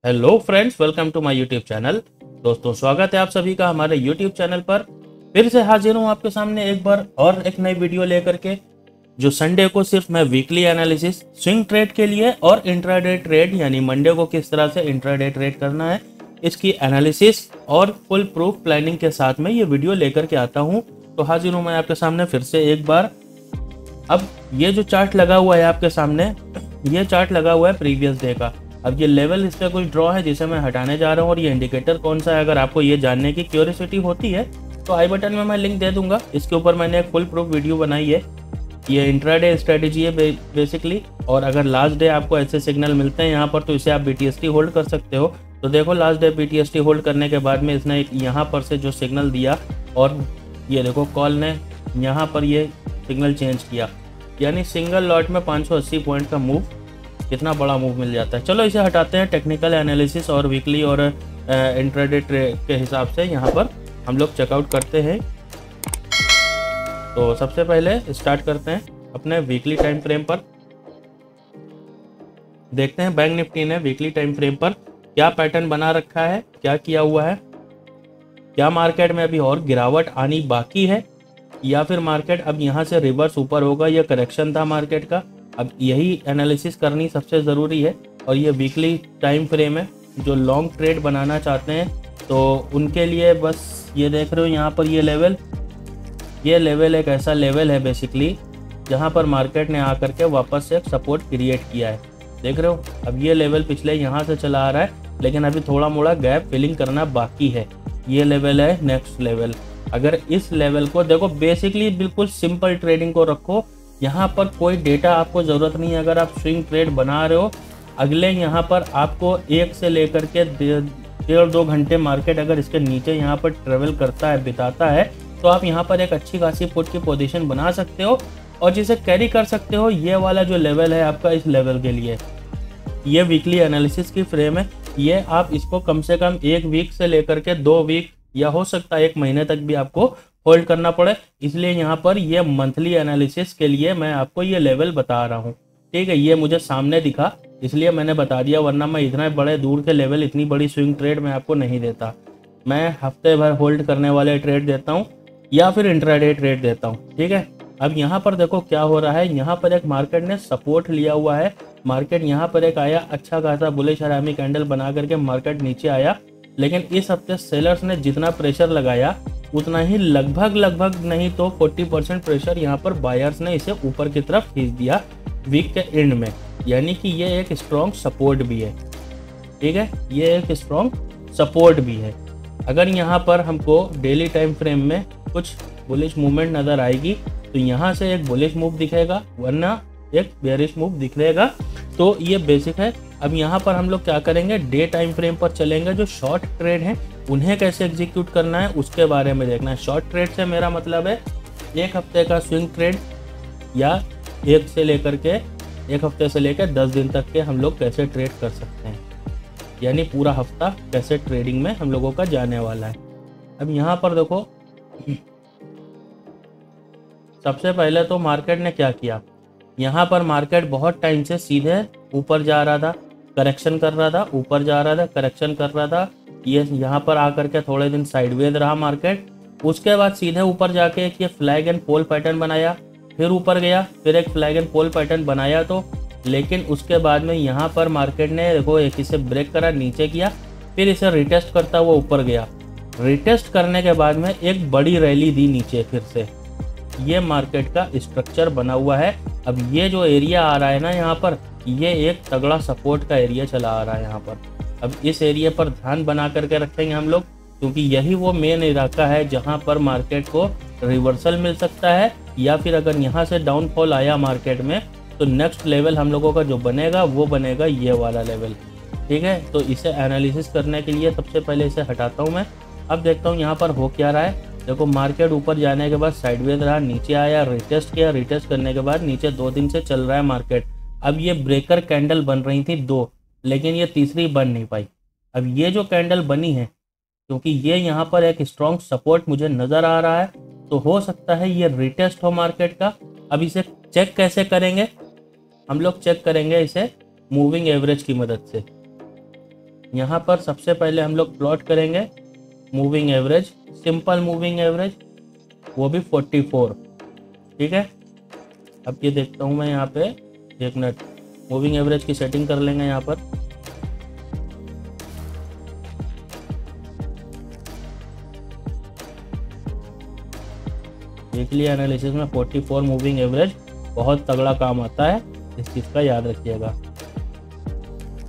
Hello friends, welcome to my YouTube channel. दोस्तों, स्वागत है आप सभी का हमारे यूट्यूब चैनल पर। फिर से हाजिर हूँ आपके सामने एक बार और एक नई वीडियो लेकर के, जो संडे को सिर्फ मैं वीकली एनालिसिस स्विंग ट्रेड के लिए और इंट्राडे ट्रेड यानी मंडे को किस तरह से इंट्राडे ट्रेड करना है, इसकी एनालिसिस और फुल प्रूफ प्लानिंग के साथ में ये वीडियो लेकर के आता हूँ। तो हाजिर हूँ मैं आपके सामने फिर से एक बार। अब ये जो चार्ट लगा हुआ है आपके सामने, ये चार्ट लगा हुआ है प्रीवियस डे का। अब ये लेवल इस पर कुछ ड्रॉ है जिसे मैं हटाने जा रहा हूँ, और ये इंडिकेटर कौन सा है अगर आपको ये जानने की क्यूरियोसिटी होती है तो आई बटन में मैं लिंक दे दूंगा। इसके ऊपर मैंने एक फुल प्रूफ वीडियो बनाई है। ये इंट्राडे स्ट्रेटेजी है बेसिकली, और अगर लास्ट डे आपको ऐसे सिग्नल मिलते हैं यहाँ पर तो इसे आप BTST होल्ड कर सकते हो। तो देखो, लास्ट डे BTST होल्ड करने के बाद में इसने यहाँ पर से जो सिग्नल दिया, और ये देखो कॉल ने यहाँ पर ये सिग्नल चेंज किया, यानी सिंगल लॉट में 580 पॉइंट का मूव, कितना बड़ा मूव मिल जाता है। चलो इसे हटाते हैं। टेक्निकल एनालिसिस और वीकली और इंट्राडे के हिसाब से यहाँ पर हम लोग चेकआउट करते हैं। तो सबसे पहले स्टार्ट करते हैं अपने वीकली टाइम फ्रेम पर। देखते हैं बैंक निफ्टी ने वीकली टाइम फ्रेम पर क्या पैटर्न बना रखा है, क्या किया हुआ है, क्या मार्केट में अभी और गिरावट आनी बाकी है, या फिर मार्केट अब यहाँ से रिवर्स ऊपर होगा, यह करेक्शन था मार्केट का। अब यही एनालिसिस करनी सबसे ज़रूरी है। और ये वीकली टाइम फ्रेम है, जो लॉन्ग ट्रेड बनाना चाहते हैं तो उनके लिए बस ये देख रहे हो यहाँ पर ये लेवल एक ऐसा लेवल है बेसिकली जहाँ पर मार्केट ने आकर के वापस से एक सपोर्ट क्रिएट किया है। देख रहे हो, अब ये लेवल पिछले यहाँ से चला आ रहा है, लेकिन अभी थोड़ा मोड़ा गैप फिलिंग करना बाकी है। ये लेवल है नेक्स्ट लेवल। अगर इस लेवल को देखो, बेसिकली बिल्कुल सिंपल ट्रेडिंग को रखो, यहाँ पर कोई डेटा आपको ज़रूरत नहीं है। अगर आप स्विंग ट्रेड बना रहे हो, अगले यहाँ पर आपको 1 से लेकर के 1.5-2 घंटे मार्केट अगर इसके नीचे यहाँ पर ट्रेवल करता है, बिताता है, तो आप यहाँ पर एक अच्छी खासी पुट की पोजीशन बना सकते हो और जिसे कैरी कर सकते हो। ये वाला जो लेवल है आपका, इस लेवल के लिए ये वीकली एनालिसिस की फ्रेम है। ये आप इसको कम से कम 1 वीक से लेकर के 2 वीक या हो सकता है 1 महीने तक भी आपको होल्ड करना पड़े। इसलिए यहाँ पर ये मंथली एनालिसिस के लिए मैं आपको ये लेवल बता रहा हूँ। ठीक है, ये मुझे सामने दिखा इसलिए मैंने बता दिया, वरना मैं इतना बड़े दूर के लेवल, इतनी बड़ी स्विंग ट्रेड मैं आपको नहीं देता। मैं हफ्ते भर होल्ड करने वाले ट्रेड देता हूँ या फिर इंट्राडे ट्रेड देता हूँ। ठीक है, अब यहाँ पर देखो क्या हो रहा है। यहाँ पर एक मार्केट ने सपोर्ट लिया हुआ है। मार्केट यहाँ पर एक आया, अच्छा खासा बुलिश हरामी कैंडल बना करके मार्केट नीचे आया, लेकिन इस हफ्ते सेलर्स ने जितना प्रेशर लगाया उतना ही लगभग नहीं तो 40% प्रेशर यहाँ पर बायर्स ने इसे ऊपर की तरफ खींच दिया वीक के एंड में, यानी कि ये एक स्ट्रॉन्ग सपोर्ट भी है। ठीक है, ये एक स्ट्रॉन्ग सपोर्ट भी है। अगर यहाँ पर हमको डेली टाइम फ्रेम में कुछ बुलिश मूवमेंट नज़र आएगी तो यहाँ से एक बुलिश मूव दिखेगा, वरना एक बेरिश मूव दिखेगा। तो ये बेसिक है। अब यहाँ पर हम लोग क्या करेंगे, डे टाइम फ्रेम पर चलेंगे। जो शॉर्ट ट्रेड हैं उन्हें कैसे एग्जीक्यूट करना है उसके बारे में देखना है। शॉर्ट ट्रेड से मेरा मतलब है 1 हफ्ते का स्विंग ट्रेड, या 1 हफ्ते से लेकर 10 दिन तक के हम लोग कैसे ट्रेड कर सकते हैं, यानी पूरा हफ्ता कैसे ट्रेडिंग में हम लोगों का जाने वाला है। अब यहाँ पर देखो, सबसे पहले तो मार्केट ने क्या किया, यहाँ पर मार्केट बहुत टाइम से सीधे ऊपर जा रहा था, करेक्शन कर रहा था, ऊपर जा रहा था, करेक्शन कर रहा था। ये यहाँ पर आकर के थोड़े दिन साइडवेज रहा मार्केट, उसके बाद सीधे ऊपर जाके एक ये फ्लैग एंड पोल पैटर्न बनाया, फिर ऊपर गया, फिर एक फ्लैग एंड पोल पैटर्न बनाया। तो लेकिन उसके बाद में यहाँ पर मार्केट ने देखो एक इसे ब्रेक करा, नीचे किया, फिर इसे रिटेस्ट करता हुआ ऊपर गया। रिटेस्ट करने के बाद में एक बड़ी रैली दी नीचे फिर से। ये मार्केट का स्ट्रक्चर बना हुआ है। अब ये जो एरिया आ रहा है ना यहाँ पर, ये एक तगड़ा सपोर्ट का एरिया चला आ रहा है यहाँ पर। अब इस एरिया पर ध्यान बना करके रखेंगे हम लोग, क्योंकि यही वो मेन इलाका है जहाँ पर मार्केट को रिवर्सल मिल सकता है, या फिर अगर यहाँ से डाउनफॉल आया मार्केट में तो नेक्स्ट लेवल हम लोगों का जो बनेगा वो बनेगा ये वाला लेवल। ठीक है, तो इसे एनालिसिस करने के लिए सबसे पहले इसे हटाता हूँ मैं। अब देखता हूँ यहाँ पर हो क्या रहा है। देखो, मार्केट ऊपर जाने के बाद साइडवेज रहा, नीचे आया, रिटेस्ट किया, रिटेस्ट करने के बाद नीचे 2 दिन से चल रहा है मार्केट। अब ये ब्रेकर कैंडल बन रही थी 2, लेकिन ये तीसरी बन नहीं पाई। अब ये जो कैंडल बनी है, क्योंकि ये यहाँ पर एक स्ट्रॉन्ग सपोर्ट मुझे नज़र आ रहा है, तो हो सकता है ये रिटेस्ट हो मार्केट का। अब इसे चेक कैसे करेंगे, हम लोग चेक करेंगे इसे मूविंग एवरेज की मदद से। यहाँ पर सबसे पहले हम लोग प्लॉट करेंगे moving average, simple moving average, वो भी 44। ठीक है, अब ये देखता हूँ मैं यहाँ पे, 1 मिनट, मूविंग एवरेज की सेटिंग कर लेंगे यहाँ पर। वीकली एनालिसिस में 44 मूविंग एवरेज बहुत तगड़ा काम आता है, इस चीज़ का याद रखिएगा।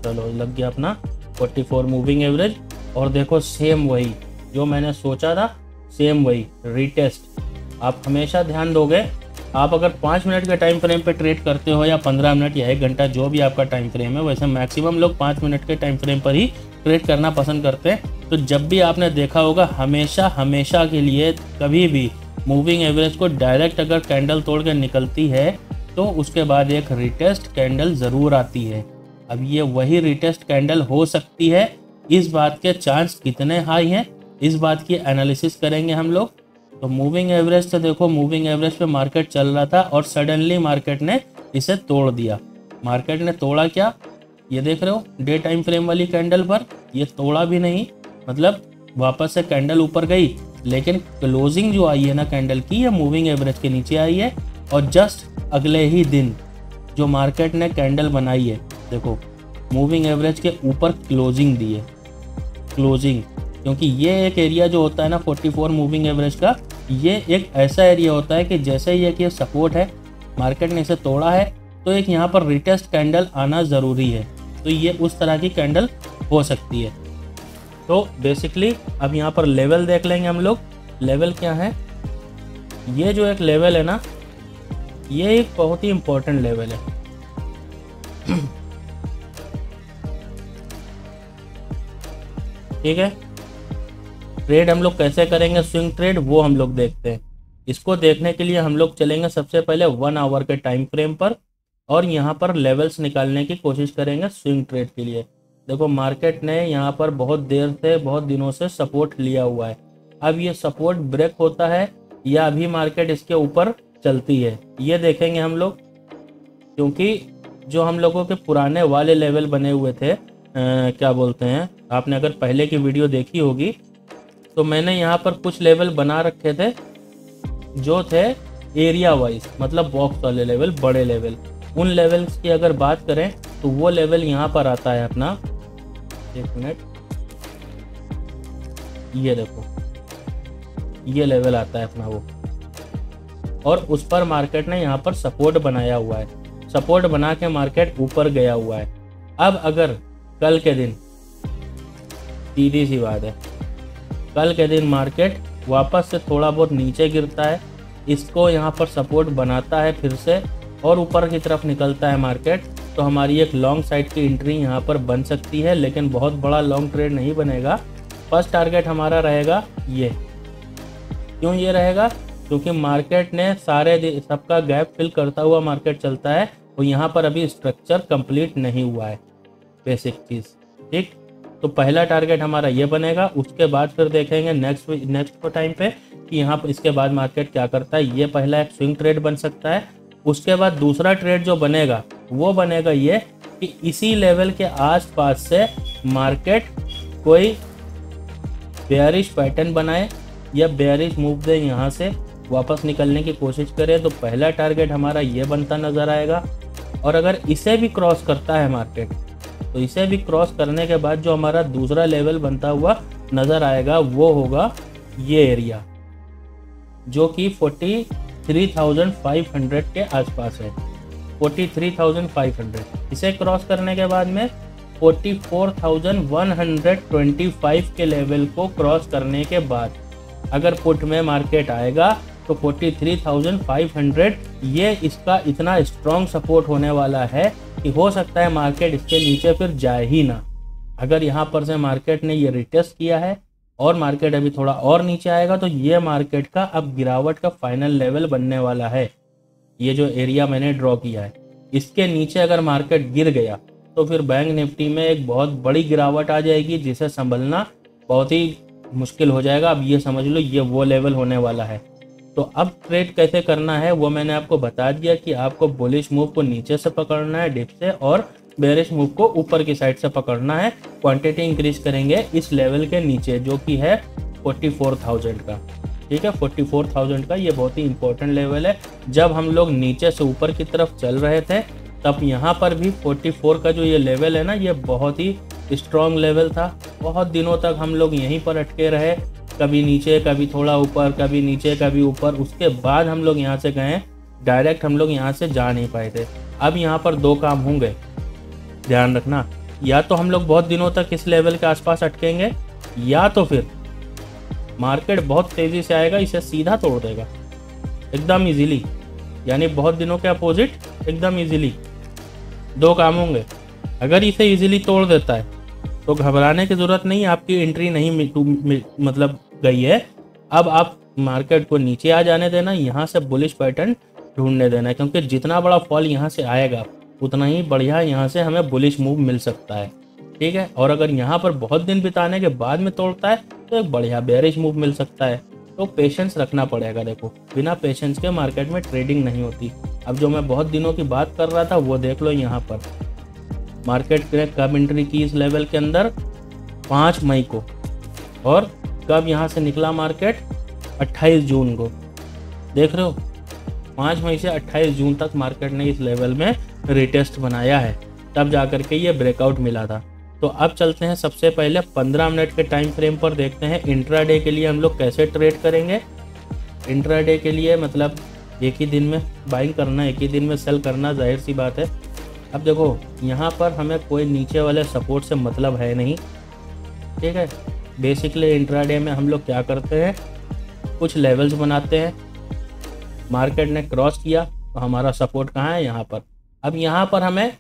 चलो लग गया अपना 44 मूविंग एवरेज। और देखो सेम वही जो मैंने सोचा था, सेम वही रीटेस्ट। आप हमेशा ध्यान दोगे, आप अगर 5 मिनट के टाइम फ्रेम पे ट्रेड करते हो या 15 मिनट या 1 घंटा, जो भी आपका टाइम फ्रेम है, वैसे मैक्सिमम लोग 5 मिनट के टाइम फ्रेम पर ही ट्रेड करना पसंद करते हैं। तो जब भी आपने देखा होगा, हमेशा के लिए कभी भी मूविंग एवरेज को डायरेक्ट अगर कैंडल तोड़ के निकलती है तो उसके बाद एक रिटेस्ट कैंडल ज़रूर आती है। अब ये वही रिटेस्ट कैंडल हो सकती है, इस बात के चांस कितने हाई हैं, इस बात की एनालिसिस करेंगे हम लोग। तो मूविंग एवरेज से देखो, मूविंग एवरेज पे मार्केट चल रहा था और सडनली मार्केट ने इसे तोड़ दिया। मार्केट ने तोड़ा क्या, ये देख रहे हो डे टाइम फ्रेम वाली कैंडल पर, ये तोड़ा भी नहीं, मतलब वापस से कैंडल ऊपर गई, लेकिन क्लोजिंग जो आई है ना कैंडल की, ये मूविंग एवरेज के नीचे आई है। और जस्ट अगले ही दिन जो मार्केट ने कैंडल बनाई है, देखो मूविंग एवरेज के ऊपर क्लोजिंग दी है, क्लोजिंग, क्योंकि ये एक एरिया जो होता है ना 44 मूविंग एवरेज का, ये एक ऐसा एरिया होता है कि जैसे ही एक ये सपोर्ट है, मार्केट ने इसे तोड़ा है, तो एक यहाँ पर रिटेस्ट कैंडल आना ज़रूरी है। तो ये उस तरह की कैंडल हो सकती है। तो बेसिकली अब यहाँ पर लेवल देख लेंगे हम लोग। लेवल क्या है, ये जो एक लेवल है ना, ये एक बहुत ही इम्पोर्टेंट लेवल है। ठीक है, ट्रेड हम लोग कैसे करेंगे, स्विंग ट्रेड, वो हम लोग देखते हैं। इसको देखने के लिए हम लोग चलेंगे सबसे पहले 1 आवर के टाइम फ्रेम पर और यहाँ पर लेवल्स निकालने की कोशिश करेंगे स्विंग ट्रेड के लिए। देखो मार्केट ने यहाँ पर बहुत देर से, बहुत दिनों से सपोर्ट लिया हुआ है। अब ये सपोर्ट ब्रेक होता है या अभी मार्केट इसके ऊपर चलती है, ये देखेंगे हम लोग। क्योंकि जो हम लोगों के पुराने वाले लेवल बने हुए थे, क्या बोलते हैं, आपने अगर पहले की वीडियो देखी होगी तो मैंने यहाँ पर कुछ लेवल बना रखे थे जो थे एरिया वाइज, मतलब बॉक्स वाले लेवल, बड़े लेवल। उन लेवल्स की अगर बात करें तो वो लेवल यहाँ पर आता है अपना, 1 मिनट, ये देखो ये लेवल आता है अपना वो, और उस पर मार्केट ने यहाँ पर सपोर्ट बनाया हुआ है। सपोर्ट बना के मार्केट ऊपर गया हुआ है। अब अगर कल के दिन, सीधी सी बात है, कल के दिन मार्केट वापस से थोड़ा बहुत नीचे गिरता है, इसको यहाँ पर सपोर्ट बनाता है फिर से और ऊपर की तरफ निकलता है मार्केट, तो हमारी एक लॉन्ग साइड की एंट्री यहाँ पर बन सकती है, लेकिन बहुत बड़ा लॉन्ग ट्रेड नहीं बनेगा। फर्स्ट टारगेट हमारा रहेगा ये। क्यों ये रहेगा, क्योंकि मार्केट ने सबका गैप फिल करता हुआ मार्केट चलता है और यहाँ पर अभी स्ट्रक्चर कंप्लीट नहीं हुआ है, बेसिक चीज़। ठीक, तो पहला टारगेट हमारा ये बनेगा। उसके बाद फिर देखेंगे नेक्स्ट टाइम पे कि यहाँ पर इसके बाद मार्केट क्या करता है। ये पहला एक स्विंग ट्रेड बन सकता है। उसके बाद दूसरा ट्रेड जो बनेगा वो बनेगा ये कि इसी लेवल के आसपास से मार्केट कोई बेयरिश पैटर्न बनाए या बेयरिश मूव दे, यहाँ से वापस निकलने की कोशिश करे। तो पहला टारगेट हमारा ये बनता नज़र आएगा। और अगर इसे भी क्रॉस करता है मार्केट, तो इसे भी क्रॉस करने के बाद जो हमारा दूसरा लेवल बनता हुआ नज़र आएगा वो होगा ये एरिया, जो कि 43,500 के आसपास है। 43,500, इसे क्रॉस करने के बाद में 44,125 के लेवल को क्रॉस करने के बाद अगर पुट में मार्केट आएगा तो 43,500 ये इसका इतना स्ट्रॉन्ग सपोर्ट होने वाला है कि हो सकता है मार्केट इसके नीचे फिर जाए ही ना। अगर यहाँ पर से मार्केट ने ये रिटेस्ट किया है और मार्केट अभी थोड़ा और नीचे आएगा तो ये मार्केट का अब गिरावट का फाइनल लेवल बनने वाला है। ये जो एरिया मैंने ड्रॉ किया है, इसके नीचे अगर मार्केट गिर गया तो फिर बैंक निफ्टी में एक बहुत बड़ी गिरावट आ जाएगी, जिसे संभलना बहुत ही मुश्किल हो जाएगा। अब ये समझ लो ये वो लेवल होने वाला है। तो अब ट्रेड कैसे करना है वो मैंने आपको बता दिया कि आपको बुलिश मूव को नीचे से पकड़ना है डिप से और बेरिश मूव को ऊपर की साइड से पकड़ना है। क्वांटिटी इंक्रीज करेंगे इस लेवल के नीचे जो कि है 44,000 का। ठीक है, 44,000 का ये बहुत ही इंपॉर्टेंट लेवल है। जब हम लोग नीचे से ऊपर की तरफ चल रहे थे तब यहाँ पर भी 44 का जो ये लेवल है ना, ये बहुत ही स्ट्रॉन्ग लेवल था। बहुत दिनों तक हम लोग यहीं पर अटके रहे, कभी नीचे कभी थोड़ा ऊपर, कभी नीचे कभी ऊपर। उसके बाद हम लोग यहाँ से गए, डायरेक्ट हम लोग यहाँ से जा नहीं पाए थे। अब यहाँ पर दो काम होंगे, ध्यान रखना। या तो हम लोग बहुत दिनों तक इस लेवल के आसपास अटकेंगे, या तो फिर मार्केट बहुत तेजी से आएगा, इसे सीधा तोड़ देगा एकदम इजीली। यानी बहुत दिनों के अपोजिट एकदम इजीली। दो काम होंगे। अगर इसे इजीली तोड़ देता है तो घबराने की जरूरत नहीं, आपकी एंट्री नहीं मतलब गई है। अब आप मार्केट को नीचे आ जाने देना, यहाँ से बुलिश पैटर्न ढूंढने देना है, क्योंकि जितना बड़ा फॉल यहाँ से आएगा उतना ही बढ़िया यहाँ से हमें बुलिश मूव मिल सकता है। ठीक है, और अगर यहाँ पर बहुत दिन बिताने के बाद में तोड़ता है तो एक बढ़िया बेरिश मूव मिल सकता है। तो पेशेंस रखना पड़ेगा। देखो, बिना पेशेंस के मार्केट में ट्रेडिंग नहीं होती। अब जो मैं बहुत दिनों की बात कर रहा था वो देख लो। यहाँ पर मार्केट ने कब एंट्री की इस लेवल के अंदर, 5 मई को, और कब यहाँ से निकला मार्केट, 28 जून को। देख रहे हो, 5 मई से 28 जून तक मार्केट ने इस लेवल में रिटेस्ट बनाया है, तब जाकर के ये ब्रेकआउट मिला था। तो अब चलते हैं सबसे पहले 15 मिनट के टाइम फ्रेम पर, देखते हैं इंट्राडे के लिए हम लोग कैसे ट्रेड करेंगे। इंट्राडे के लिए मतलब एक ही दिन में बाइंग करना, एक ही दिन में सेल करना, जाहिर सी बात है। अब देखो, यहाँ पर हमें कोई नीचे वाले सपोर्ट से मतलब है नहीं। ठीक है, बेसिकली इंट्राडे में हम लोग क्या करते हैं, कुछ लेवल्स बनाते हैं। मार्केट ने क्रॉस किया तो हमारा सपोर्ट कहाँ है, यहाँ पर। अब यहाँ पर हमें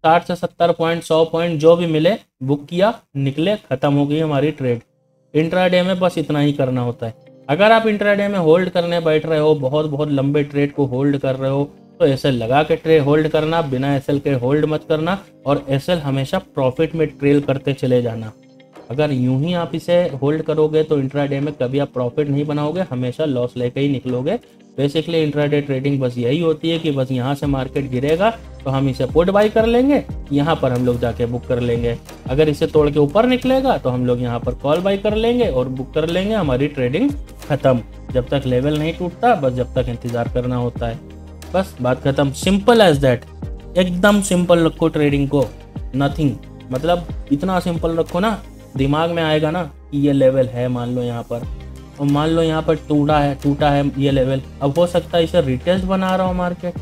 60 से 70 पॉइंट, 100 पॉइंट जो भी मिले, बुक किया, निकले, खत्म हो गई हमारी ट्रेड। इंट्राडे में बस इतना ही करना होता है। अगर आप इंट्राडे में होल्ड करने बैठ रहे हो, बहुत बहुत लंबे ट्रेड को होल्ड कर रहे हो, तो एसएल लगा के ट्रेड होल्ड करना, बिना एसएल के होल्ड मत करना, और एसएल हमेशा प्रॉफिट में ट्रेल करते चले जाना। अगर यूं ही आप इसे होल्ड करोगे तो इंट्राडे में कभी आप प्रॉफिट नहीं बनाओगे, हमेशा लॉस लेके ही निकलोगे। बेसिकली इंट्राडे ट्रेडिंग बस यही होती है कि बस यहाँ से मार्केट गिरेगा तो हम इसे पुट बाई कर लेंगे, यहाँ पर हम लोग जाके बुक कर लेंगे। अगर इसे तोड़ के ऊपर निकलेगा तो हम लोग यहाँ पर कॉल बाई कर लेंगे और बुक कर लेंगे, हमारी ट्रेडिंग खत्म। जब तक लेवल नहीं टूटता, बस जब तक इंतजार करना होता है, बस बात खत्म। सिंपल एज दैट, एकदम सिंपल रखो ट्रेडिंग को, नथिंग। मतलब इतना सिंपल रखो ना, दिमाग में आएगा ना कि ये लेवल है, मान लो यहाँ पर, और मान लो यहाँ पर टूटा है ये लेवल। अब हो सकता है इसे रिटेस्ट बना रहा हो मार्केट।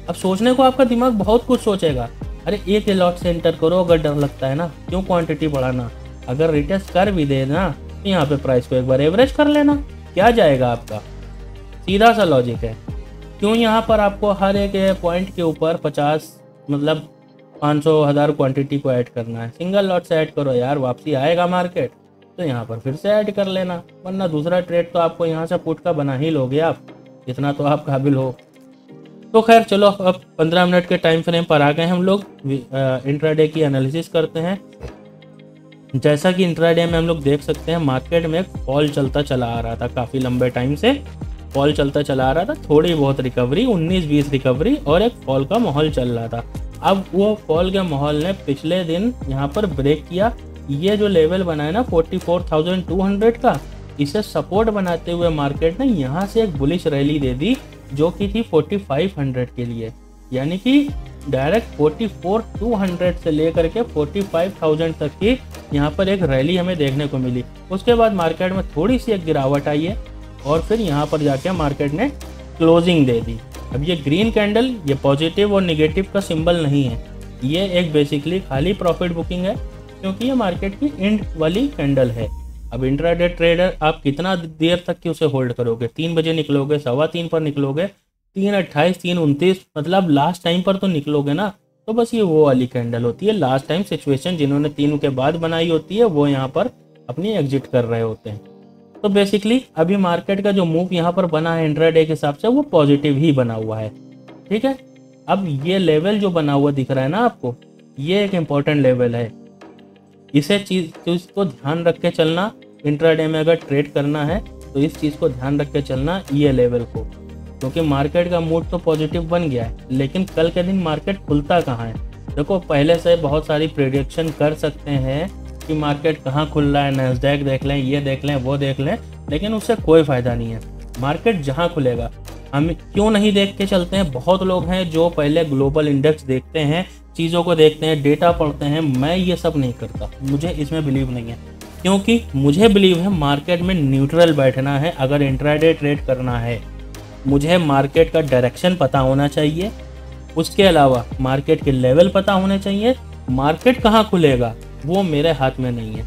अब सोचने को आपका दिमाग बहुत कुछ सोचेगा, अरे एक लॉट से एंटर करो अगर डर लगता है ना, क्यों क्वांटिटी बढ़ाना। अगर रिटेस्ट कर भी दे ना तो यहाँ पे प्राइस को एक बार एवरेज कर लेना, क्या जाएगा आपका। सीधा सा लॉजिक है। क्यों यहाँ पर आपको हर एक पॉइंट के ऊपर 50 मतलब 500 1000 क्वांटिटी को ऐड करना है। सिंगल लॉट से ऐड करो यार, वापसी आएगा मार्केट तो यहाँ पर फिर से ऐड कर लेना, वरना दूसरा ट्रेड तो आपको यहाँ से पुट का बना ही लोगे आप, इतना तो आप काबिल हो। तो खैर चलो, अब 15 मिनट के टाइम फ्रेम पर आ गए हम लोग। इंट्राडे की एनालिसिस करते हैं। जैसा कि इंट्राडे में हम लोग देख सकते हैं, मार्केट में फॉल चलता चला आ रहा था, काफ़ी लंबे टाइम से फॉल चलता चला आ रहा था। थोड़ी बहुत रिकवरी, 19-20 रिकवरी और एक फॉल का माहौल चल रहा था। अब वो फॉल के माहौल ने पिछले दिन यहाँ पर ब्रेक किया। ये जो लेवल बना है ना 44,200 का, इसे सपोर्ट बनाते हुए मार्केट ने यहाँ से एक बुलिश रैली दे दी जो कि थी 4500 के लिए। यानी कि डायरेक्ट 44,200 से लेकर के 45,000 तक की यहाँ पर एक रैली हमें देखने को मिली। उसके बाद मार्केट में थोड़ी सी एक गिरावट आई है और फिर यहाँ पर जाके मार्केट ने क्लोजिंग दे दी। अब ये ग्रीन कैंडल, ये पॉजिटिव और निगेटिव का सिंबल नहीं है, ये एक बेसिकली खाली प्रॉफिट बुकिंग है, क्योंकि ये मार्केट की एंड वाली कैंडल है। अब इंट्राडे ट्रेडर आप कितना देर तक की उसे होल्ड करोगे, 3 बजे निकलोगे, 3:15 पर निकलोगे, 3:28, 3:29, मतलब लास्ट टाइम पर तो निकलोगे ना। तो बस ये वो वाली कैंडल होती है लास्ट टाइम सिचुएशन, जिन्होंने 3 के बाद बनाई होती है वो यहाँ पर अपनी एग्जिट कर रहे होते हैं। तो बेसिकली अभी मार्केट का जो मूव यहाँ पर बना है इंट्राडे के हिसाब से, वो पॉजिटिव ही बना हुआ है। ठीक है, अब ये लेवल जो बना हुआ दिख रहा है ना आपको, ये एक इम्पॉर्टेंट लेवल है। इसे चीज़ को ध्यान रख के चलना। इंट्राडे में अगर ट्रेड करना है तो इस चीज़ को ध्यान रख के चलना, ये लेवल को, क्योंकि मार्केट का मूड तो पॉजिटिव बन गया है, लेकिन कल के दिन मार्केट खुलता कहाँ है। देखो पहले से बहुत सारी प्रेडिक्शन कर सकते हैं कि मार्केट कहाँ खुल रहा है, नैस्डैक देख लें, ये देख लें, वो देख लें, लेकिन उससे कोई फ़ायदा नहीं है। मार्केट जहाँ खुलेगा, हम क्यों नहीं देख के चलते हैं। बहुत लोग हैं जो पहले ग्लोबल इंडेक्स देखते हैं, चीज़ों को देखते हैं, डेटा पढ़ते हैं। मैं ये सब नहीं करता, मुझे इसमें बिलीव नहीं है, क्योंकि मुझे बिलीव है मार्केट में न्यूट्रल बैठना है। अगर इंट्राडे ट्रेड करना है, मुझे मार्केट का डायरेक्शन पता होना चाहिए, उसके अलावा मार्केट के लेवल पता होने चाहिए। मार्केट कहाँ खुलेगा वो मेरे हाथ में नहीं है,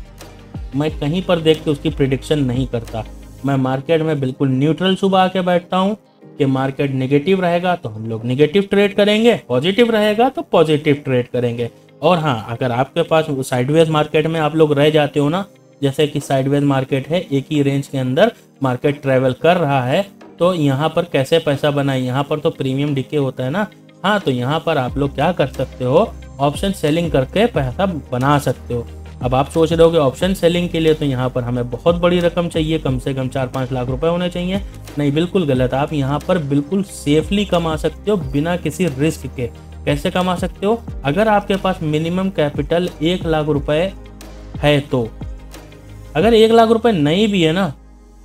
मैं कहीं पर देख के उसकी प्रिडिक्शन नहीं करता। मैं मार्केट में बिल्कुल न्यूट्रल सुबह आके बैठता हूँ कि मार्केट नेगेटिव रहेगा तो हम लोग नेगेटिव ट्रेड करेंगे, पॉजिटिव रहेगा तो पॉजिटिव ट्रेड करेंगे। और हाँ, अगर आपके पास साइडवेज मार्केट में आप लोग रह जाते हो ना, जैसे कि साइडवेज मार्केट है, एक ही रेंज के अंदर मार्केट ट्रेवल कर रहा है, तो यहाँ पर कैसे पैसा बनाए, यहाँ पर तो प्रीमियम डिके होता है ना। हाँ, तो यहाँ पर आप लोग क्या कर सकते हो, ऑप्शन सेलिंग करके पैसा बना सकते हो। अब आप सोच रहे हो कि ऑप्शन सेलिंग के लिए तो यहाँ पर हमें बहुत बड़ी रकम चाहिए, कम से कम 4-5 लाख रुपए होने चाहिए। नहीं, बिल्कुल गलत। आप यहाँ पर बिल्कुल सेफली कमा सकते हो बिना किसी रिस्क के। कैसे कमा सकते हो? अगर आपके पास मिनिमम कैपिटल 1 लाख रुपए है तो। अगर 1 लाख रुपए नहीं भी है ना,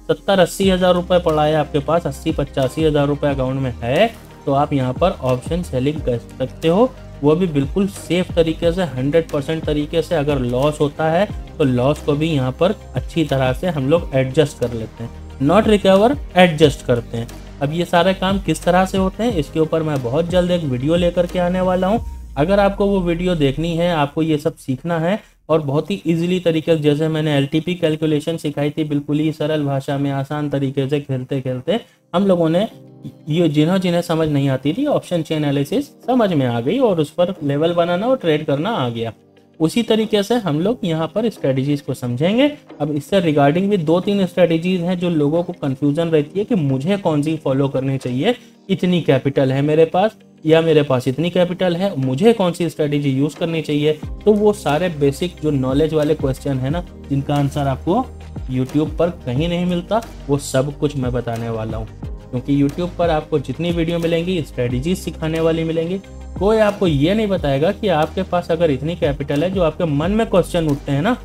70-80 हज़ार रुपये पड़ा है आपके पास, 80-85 हज़ार रुपये अकाउंट में है, तो आप यहाँ पर ऑप्शन सेलिंग कर सकते हो, वो भी बिल्कुल सेफ तरीके से, 100% तरीके से। अगर लॉस होता है तो लॉस को भी यहाँ पर अच्छी तरह से हम लोग एडजस्ट कर लेते हैं, नॉट रिकवर, एडजस्ट करते हैं। अब ये सारे काम किस तरह से होते हैं, इसके ऊपर मैं बहुत जल्द एक वीडियो लेकर के आने वाला हूँ। अगर आपको वो वीडियो देखनी है, आपको ये सब सीखना है, और बहुत ही इजीली तरीके से, जैसे मैंने एलटीपी कैलकुलेशन सिखाई थी, बिल्कुल ही सरल भाषा में आसान तरीके से खेलते खेलते हम लोगों ने ये जिन्हें समझ नहीं आती थी ऑप्शन चेन एनालिसिस समझ में आ गई, और उस पर लेवल बनाना और ट्रेड करना आ गया। उसी तरीके से हम लोग यहाँ पर स्ट्रेटजीज को समझेंगे। अब इससे रिगार्डिंग भी 2-3 स्ट्रेटजीज हैं जो लोगों को कंफ्यूजन रहती है कि मुझे कौन सी फॉलो करनी चाहिए। इतनी कैपिटल है मेरे पास, या मेरे पास इतनी कैपिटल है, मुझे कौन सी स्ट्रेटजी यूज करनी चाहिए। तो वो सारे बेसिक जो नॉलेज वाले क्वेश्चन है ना, जिनका आंसर आपको यूट्यूब पर कहीं नहीं मिलता, वो सब कुछ मैं बताने वाला हूँ। क्योंकि यूट्यूब पर आपको जितनी वीडियो मिलेंगी स्ट्रेटजीज सिखाने वाली मिलेंगी, कोई आपको ये नहीं बताएगा कि आपके पास अगर इतनी कैपिटल है, जो आपके मन में क्वेश्चन उठते हैं ना,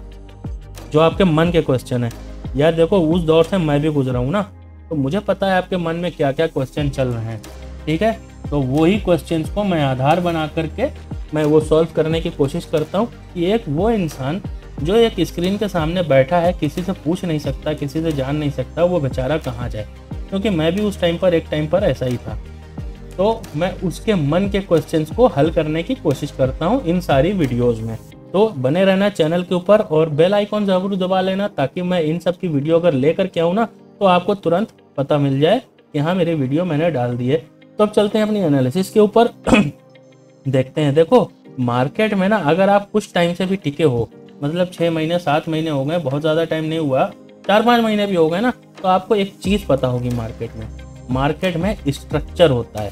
जो आपके मन के क्वेश्चन है। यार देखो, उस दौर से मैं भी गुजरा हूँ ना, तो मुझे पता है आपके मन में क्या क्या क्वेश्चन चल रहे हैं, ठीक है। तो वही क्वेश्चंस को मैं आधार बना करके मैं वो सॉल्व करने की कोशिश करता हूँ कि एक वो इंसान जो एक स्क्रीन के सामने बैठा है, किसी से पूछ नहीं सकता, किसी से जान नहीं सकता, वो बेचारा कहाँ जाए। क्योंकि मैं भी उस टाइम पर, एक टाइम पर ऐसा ही था। तो मैं उसके मन के क्वेश्चंस को हल करने की कोशिश करता हूँ इन सारी वीडियोस में। तो बने रहना चैनल के ऊपर, और बेल आइकॉन जरूर दबा लेना, ताकि मैं इन सब की वीडियो अगर लेकर के आऊँ ना, तो आपको तुरंत पता मिल जाए कि हाँ, मेरी वीडियो मैंने डाल दी है। तो अब चलते हैं अपनी एनालिसिस के ऊपर। देखते हैं। देखो, मार्केट में ना अगर आप कुछ टाइम से भी टिके हो, मतलब 6 महीने 7 महीने हो गए, बहुत ज़्यादा टाइम नहीं हुआ, 4-5 महीने भी हो गए ना, तो आपको एक चीज़ पता होगी, मार्केट में स्ट्रक्चर होता है।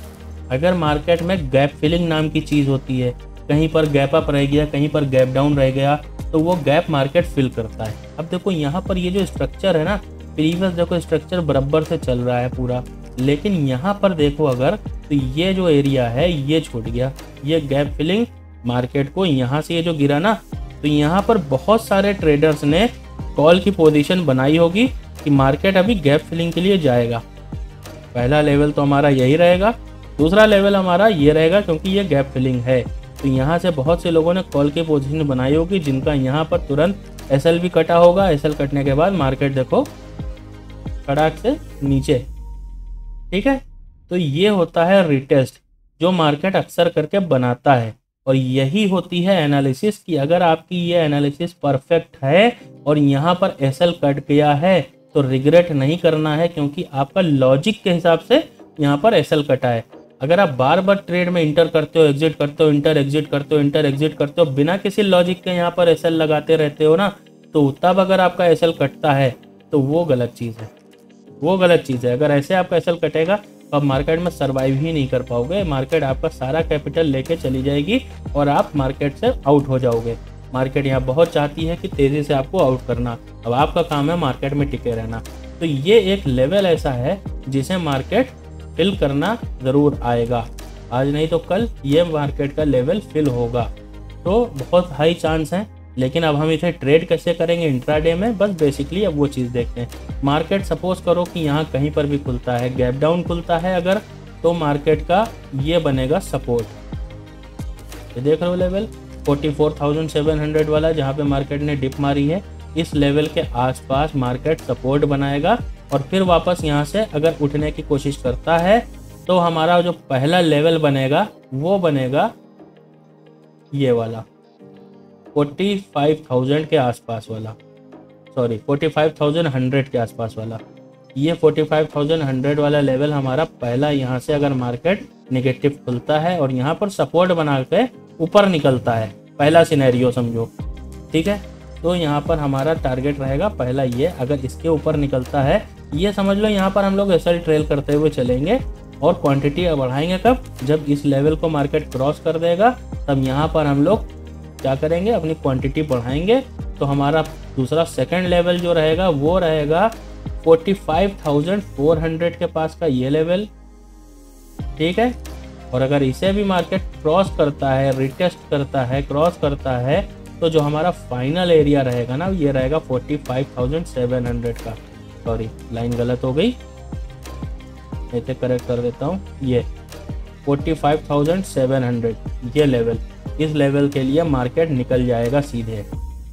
अगर मार्केट में गैप फिलिंग नाम की चीज़ होती है, कहीं पर गैप अप रह गया, कहीं पर गैप डाउन रह गया, तो वो गैप मार्केट फिल करता है। अब देखो यहाँ पर ये जो स्ट्रक्चर है ना, प्रीवियस देखो स्ट्रक्चर बराबर से चल रहा है पूरा, लेकिन यहाँ पर देखो अगर, तो ये जो एरिया है ये छूट गया, ये गैप फिलिंग मार्केट को यहाँ से ये जो गिरा ना, तो यहाँ पर बहुत सारे ट्रेडर्स ने कॉल की पोजीशन बनाई होगी कि मार्केट अभी गैप फिलिंग के लिए जाएगा। पहला लेवल तो हमारा यही रहेगा, दूसरा लेवल हमारा ये रहेगा, क्योंकि ये गैप फिलिंग है। तो यहाँ से बहुत से लोगों ने कॉल की पोजीशन बनाई होगी, जिनका यहाँ पर तुरंत एसएल भी कटा होगा। एसएल कटने के बाद मार्केट देखो कड़ाक से नीचे, ठीक है। तो ये होता है रिटेस्ट, जो मार्केट अक्सर करके बनाता है, और यही होती है एनालिसिस की। अगर आपकी ये एनालिसिस परफेक्ट है और यहाँ पर एसएल कट गया है, तो रिग्रेट नहीं करना है, क्योंकि आपका लॉजिक के हिसाब से यहाँ पर एसएल कटा है। अगर आप बार बार ट्रेड में इंटर करते हो, एग्जिट करते हो, इंटर एग्जिट करते हो, इंटर एग्जिट करते हो, बिना किसी लॉजिक के यहाँ पर एसएल लगाते रहते हो ना, तो तब अगर आपका एसएल कटता है तो वो गलत चीज़ है, वो गलत चीज़ है। अगर ऐसे आपका एसएल कटेगा तो आप मार्केट में सर्वाइव ही नहीं कर पाओगे। मार्केट आपका सारा कैपिटल लेके चली जाएगी और आप मार्केट से आउट हो जाओगे। मार्केट यहाँ बहुत चाहती है कि तेज़ी से आपको आउट करना, अब आपका काम है मार्केट में टिके रहना। तो ये एक लेवल ऐसा है जिसे मार्केट फिल करना ज़रूर आएगा। आज नहीं तो कल ये मार्केट का लेवल फिल होगा। तो बहुत हाई चांस है। लेकिन अब हम इसे ट्रेड कैसे करेंगे इंट्राडे में, बस बेसिकली अब वो चीज़ देखते हैं। मार्केट सपोज करो कि यहाँ कहीं पर भी खुलता है, गैप डाउन खुलता है अगर, तो मार्केट का ये बनेगा सपोर्ट। ये देख रहे हो लेवल 44,700 वाला, जहाँ पे मार्केट ने डिप मारी है, इस लेवल के आसपास मार्केट सपोर्ट बनाएगा। और फिर वापस यहाँ से अगर उठने की कोशिश करता है तो हमारा जो पहला लेवल बनेगा वो बनेगा ये वाला 45,000 के आसपास वाला, सॉरी 45,100 के आसपास वाला। ये 45,100 वाला लेवल हमारा पहला, यहाँ से अगर मार्केट नेगेटिव खुलता है और यहाँ पर सपोर्ट बना के ऊपर निकलता है, पहला सिनेरियो समझो, ठीक है। तो यहाँ पर हमारा टारगेट रहेगा पहला ये, अगर इसके ऊपर निकलता है, ये समझ लो यहाँ पर हम लोग एसएल ट्रेल करते हुए चलेंगे और क्वांटिटी बढ़ाएंगे कब, जब इस लेवल को मार्केट क्रॉस कर देगा, तब यहाँ पर हम लोग क्या करेंगे, अपनी क्वांटिटी बढ़ाएंगे। तो हमारा दूसरा सेकंड लेवल जो रहेगा वो रहेगा 45,400 के पास का ये लेवल, ठीक है। और अगर इसे भी मार्केट क्रॉस करता है, रिटेस्ट करता है, क्रॉस करता है, तो जो हमारा फाइनल एरिया रहेगा ना, ये रहेगा 45,700 का। सॉरी लाइन गलत हो गई, इसे करेक्ट कर देता हूँ। ये 45,700 ये लेवल, इस लेवल के लिए मार्केट निकल जाएगा सीधे,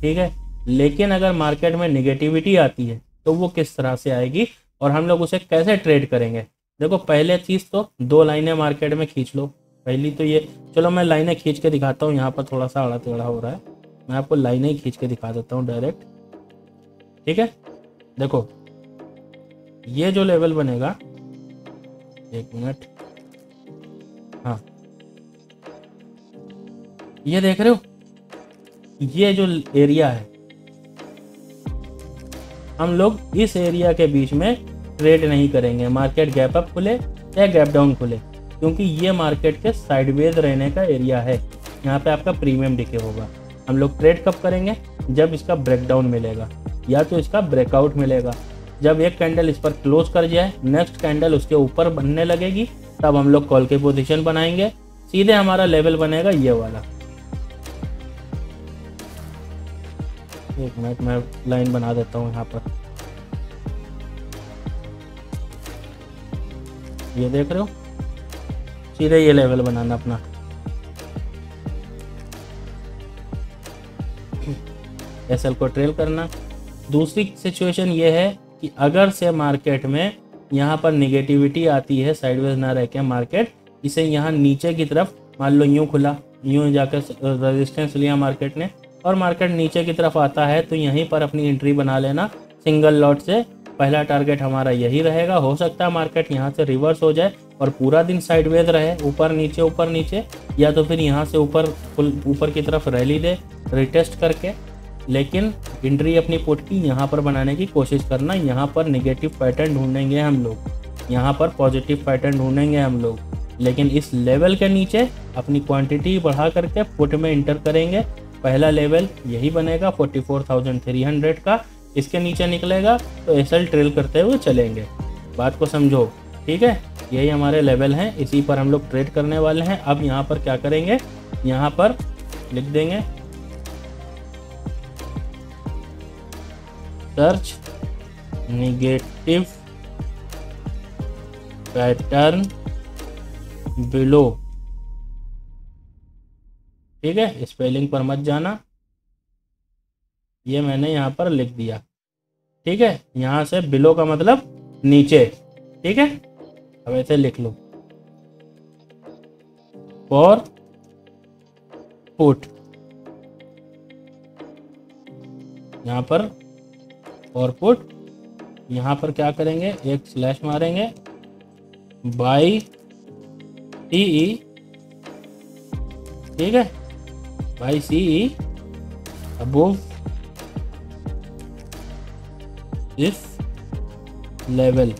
ठीक है। लेकिन अगर मार्केट में निगेटिविटी आती है तो वो किस तरह से आएगी और हम लोग उसे कैसे ट्रेड करेंगे। देखो पहले चीज़ तो 2 लाइनें मार्केट में खींच लो। पहली तो ये, चलो मैं लाइनें खींच के दिखाता हूँ, यहाँ पर थोड़ा सा आड़ा टेढ़ा हो रहा है, मैं आपको लाइनें ही खींच के दिखा देता हूँ डायरेक्ट, ठीक है। देखो ये जो लेवल बनेगा, एक मिनट, हाँ ये देख रहे हो, ये जो एरिया है, हम लोग इस एरिया के बीच में ट्रेड नहीं करेंगे, मार्केट गैप अप खुले या गैप डाउन खुले, क्योंकि ये मार्केट के साइडवेज रहने का एरिया है। यहाँ पे आपका प्रीमियम डिके होगा। हम लोग ट्रेड कब करेंगे, जब इसका ब्रेकडाउन मिलेगा या तो इसका ब्रेकआउट मिलेगा। जब एक कैंडल इस पर क्लोज कर जाए, नेक्स्ट कैंडल उसके ऊपर बनने लगेगी, तब हम लोग कॉल की पोजीशन बनाएंगे। सीधे हमारा लेवल बनेगा ये वाला। एक मिनट मैं लाइन बना देता हूँ यहाँ पर, ये देख रहे हो, सीधे ये लेवल बनाना अपना। एसएल को ट्रेल करना। दूसरी सिचुएशन ये है कि अगर से मार्केट में यहाँ पर निगेटिविटी आती है, साइडवेज ना रह के मार्केट इसे यहाँ नीचे की तरफ, मान लो यूँ खुला, यूँ जाकर रेजिस्टेंस लिया मार्केट ने और मार्केट नीचे की तरफ आता है, तो यहीं पर अपनी एंट्री बना लेना सिंगल लॉट से। पहला टारगेट हमारा यही रहेगा। हो सकता है मार्केट यहाँ से रिवर्स हो जाए और पूरा दिन साइडवेज रहे, ऊपर नीचे, या तो फिर यहाँ से ऊपर की तरफ रैली दे रिटेस्ट करके। लेकिन एंट्री अपनी पुट की यहाँ पर बनाने की कोशिश करना। यहाँ पर नेगेटिव पैटर्न ढूंढेंगे हम लोग, यहाँ पर पॉजिटिव पैटर्न ढूंढेंगे हम लोग, लेकिन इस लेवल के नीचे अपनी क्वांटिटी बढ़ा करके पुट में इंटर करेंगे। पहला लेवल यही बनेगा 44,300 का। इसके नीचे निकलेगा तो एसएल ट्रेल करते हुए चलेंगे। बात को समझो, ठीक है। यही हमारे लेवल हैं, इसी पर हम लोग ट्रेड करने वाले हैं। अब यहाँ पर क्या करेंगे, यहाँ पर लिख देंगे सर्च नेगेटिव पैटर्न बिलो, ठीक है। स्पेलिंग पर मत जाना, ये मैंने यहाँ पर लिख दिया, ठीक है। यहाँ से बिलो का मतलब नीचे, ठीक है। अब ऐसे लिख लो फॉर पुट, यहाँ पर फॉर पुट, यहाँ पर क्या करेंगे, एक स्लैश मारेंगे, बाई सीई, ठीक है, बाई सीई अबोव इस लेवल।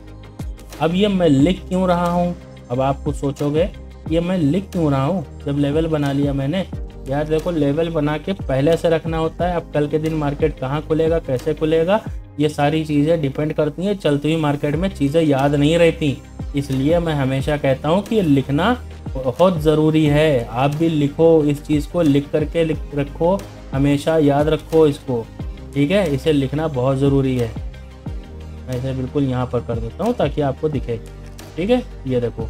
अब ये मैं लिख क्यों रहा हूँ, अब आप कुछ सोचोगे ये मैं लिख क्यों रहा हूँ, जब लेवल बना लिया मैंने। यार देखो, लेवल बना के पहले से रखना होता है। अब कल के दिन मार्केट कहाँ खुलेगा, कैसे खुलेगा, ये सारी चीज़ें डिपेंड करती हैं। चलती हुई मार्केट में चीज़ें याद नहीं रहती, इसलिए मैं हमेशा कहता हूँ कि ये लिखना बहुत ज़रूरी है। आप भी लिखो, इस चीज़ को लिख करके रखो, हमेशा याद रखो इसको, ठीक है। इसे लिखना बहुत ज़रूरी है। मैं इसे बिल्कुल यहाँ पर कर देता हूँ ताकि आपको दिखे, ठीक है। ये देखो,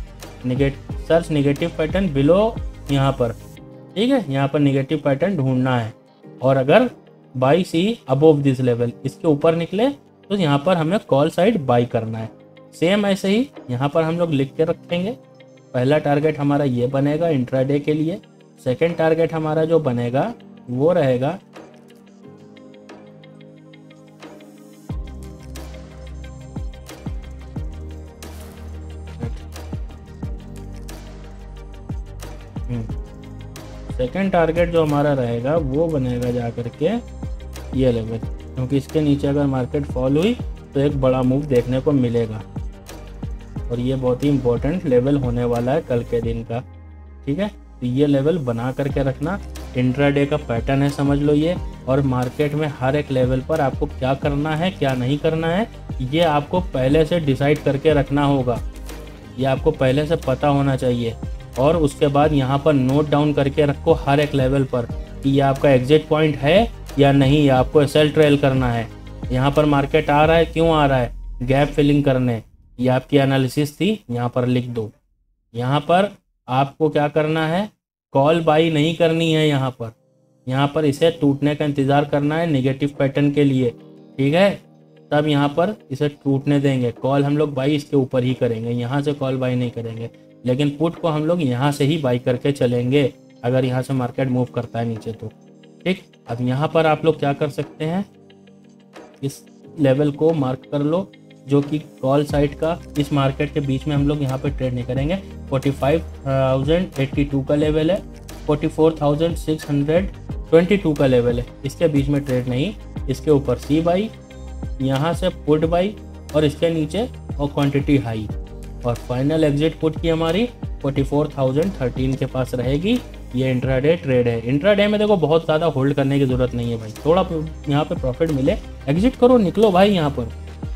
सर्च नेगेटिव पैटर्न बिलो, यहाँ पर, ठीक है। यहाँ पर नेगेटिव पैटर्न ढूंढना है, और अगर by sea above this level, इसके ऊपर निकले तो यहाँ पर हमें कॉल साइड बाई करना है। सेम ऐसे ही यहाँ पर हम लोग लिख के रखेंगे। पहला टारगेट हमारा ये बनेगा इंट्राडे के लिए। सेकंड टारगेट हमारा जो बनेगा वो रहेगा सेकंड टारगेट जो हमारा रहेगा वो बनेगा जा करके ये लेवल, क्योंकि इसके नीचे अगर मार्केट फॉल हुई तो एक बड़ा मूव देखने को मिलेगा, और ये बहुत ही इंपॉर्टेंट लेवल होने वाला है कल के दिन का, ठीक है। तो ये लेवल बना करके रखना, इंट्राडे का पैटर्न है समझ लो ये। और मार्केट में हर एक लेवल पर आपको क्या करना है क्या नहीं करना है, ये आपको पहले से डिसाइड करके रखना होगा, ये आपको पहले से पता होना चाहिए। और उसके बाद यहाँ पर नोट डाउन करके रखो हर एक लेवल पर कि ये आपका एग्जिट पॉइंट है या नहीं, या आपको सेल ट्रेल करना है। यहाँ पर मार्केट आ रहा है, क्यों आ रहा है, गैप फिलिंग करने, ये आपकी एनालिसिस थी, यहाँ पर लिख दो। यहाँ पर आपको क्या करना है, कॉल बाई नहीं करनी है, यहाँ पर इसे टूटने का इंतज़ार करना है नेगेटिव पैटर्न के लिए, ठीक है। तब यहाँ पर इसे टूटने देंगे, कॉल हम लोग बाई इसके ऊपर ही करेंगे, यहाँ से कॉल बाई नहीं करेंगे। लेकिन पुट को हम लोग यहाँ से ही बाई करके चलेंगे अगर यहाँ से मार्केट मूव करता है नीचे तो, ठीक। अब यहाँ पर आप लोग क्या कर सकते हैं, इस लेवल को मार्क कर लो जो कि कॉल साइड का, इस मार्केट के बीच में हम लोग यहाँ पर ट्रेड नहीं करेंगे। 45,082 का लेवल है, 44,622 का लेवल है, इसके बीच में ट्रेड नहीं। इसके ऊपर सी बाई, यहाँ से पुट बाई, और इसके नीचे और क्वांटिटी हाई, और फाइनल एग्जिट पुट की हमारी 44,013 के पास रहेगी। ये इंट्राडे ट्रेड है। इंट्राडे में देखो बहुत ज़्यादा होल्ड करने की ज़रूरत नहीं है भाई, थोड़ा यहाँ पे प्रॉफिट मिले एग्जिट करो, निकलो भाई, यहाँ पर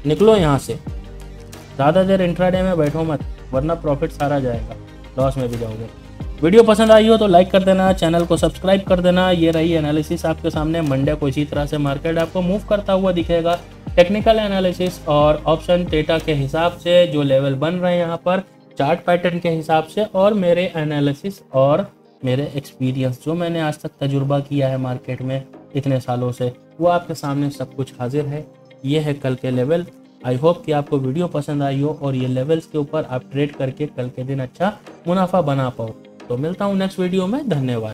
निकलो यहाँ से। ज़्यादा देर इंट्राडे में बैठो मत, वरना प्रॉफिट सारा जाएगा, लॉस में भी जाओगे। वीडियो पसंद आई हो तो लाइक कर देना, चैनल को सब्सक्राइब कर देना। ये रही एनालिसिस आपके सामने। मंडे को इसी तरह से मार्केट आपको मूव करता हुआ दिखेगा। टेक्निकल एनालिसिस और ऑप्शन डेटा के हिसाब से जो लेवल बन रहे हैं यहाँ पर, चार्ट पैटर्न के हिसाब से, और मेरे एनालिसिस और मेरे एक्सपीरियंस जो मैंने आज तक तजुर्बा किया है मार्केट में इतने सालों से, वो आपके सामने सब कुछ हाजिर है। ये है कल के लेवल। आई होप कि आपको वीडियो पसंद आई हो और ये लेवल्स के ऊपर आप ट्रेड करके कल के दिन अच्छा मुनाफा बना पाओ। तो मिलता हूँ नेक्स्ट वीडियो में, धन्यवाद।